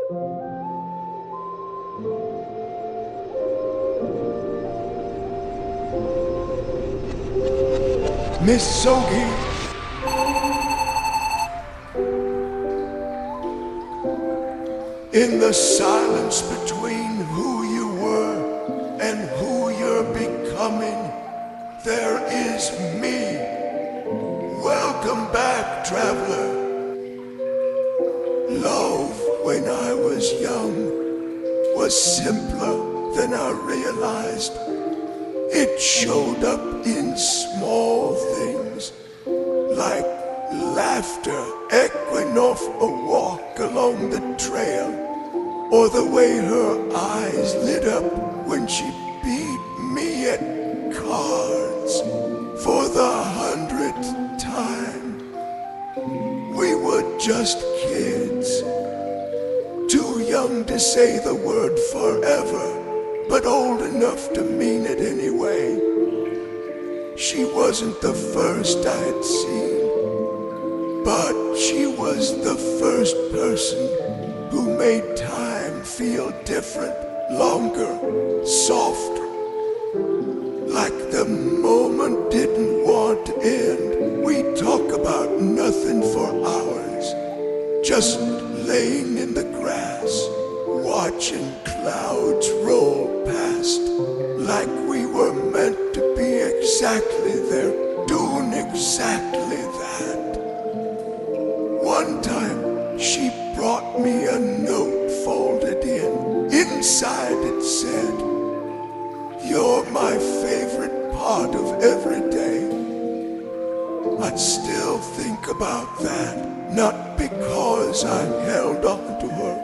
Misogi, in the silence between who you were and who you're becoming, there is me. Welcome back, traveler. Love, when I was young, was simpler than I realized. It showed up in small things, like laughter echoing off a walk along the trail, or the way her eyes lit up when she beat me at cards for the 100th time. We were just kids, too young to say the word forever, but old enough to mean it anyway. She wasn't the first I'd seen, but she was the first person who made time feel different, longer, softer. Like the moment didn't want to end. We'd talk about nothing for hours, just laying in the grass, watching clouds roll past, like we were meant to be exactly there, doing exactly that. One time, she brought me a note folded in. Inside it said, "You're my favorite part of every day." I'd still think about that, not because I held on to her,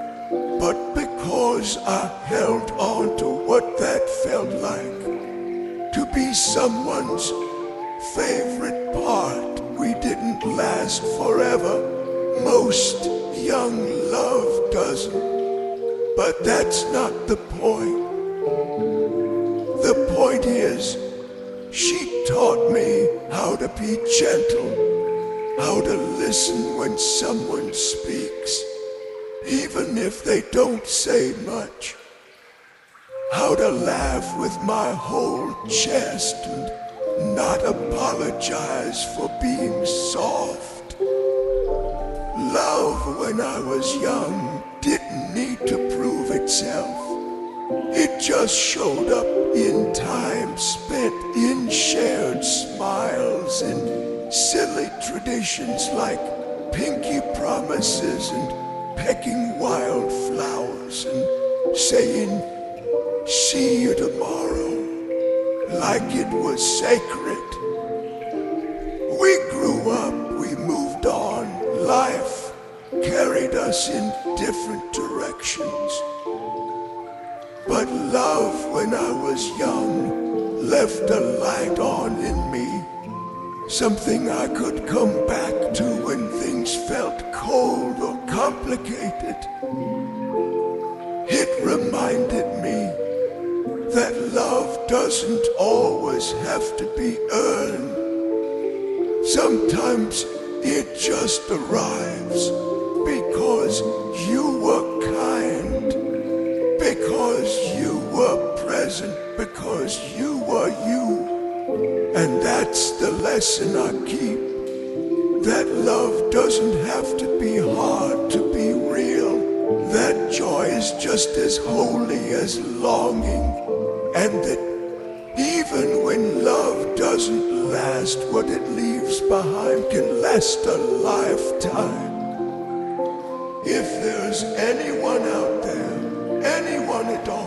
but because I held on to what that felt like. To be someone's favorite part. We didn't last forever. Most young love doesn't. But that's not the point. The point is, she taught me how to be gentle, how to listen when someone speaks, even if they don't say much, how to laugh with my whole chest and not apologize for being soft. Love, when I was young, didn't need to prove itself. It just showed up in time spent in shared smiles and silly traditions like pinky promises and pecking wildflowers and saying, "See you tomorrow," like it was sacred. We grew up, we moved on, life carried us in different directions. But love, when I was young, left a light on in me, something I could come back to when things felt cold or complicated. It reminded me that love doesn't always have to be earned. Sometimes it just arrives because you were kind, because you were present, because you were you. And that's the lesson I keep, that love doesn't have to be hard to be real, that joy is just as holy as longing, and that even when love doesn't last, what it leaves behind can last a lifetime. If there's anyone out there, anyone at all,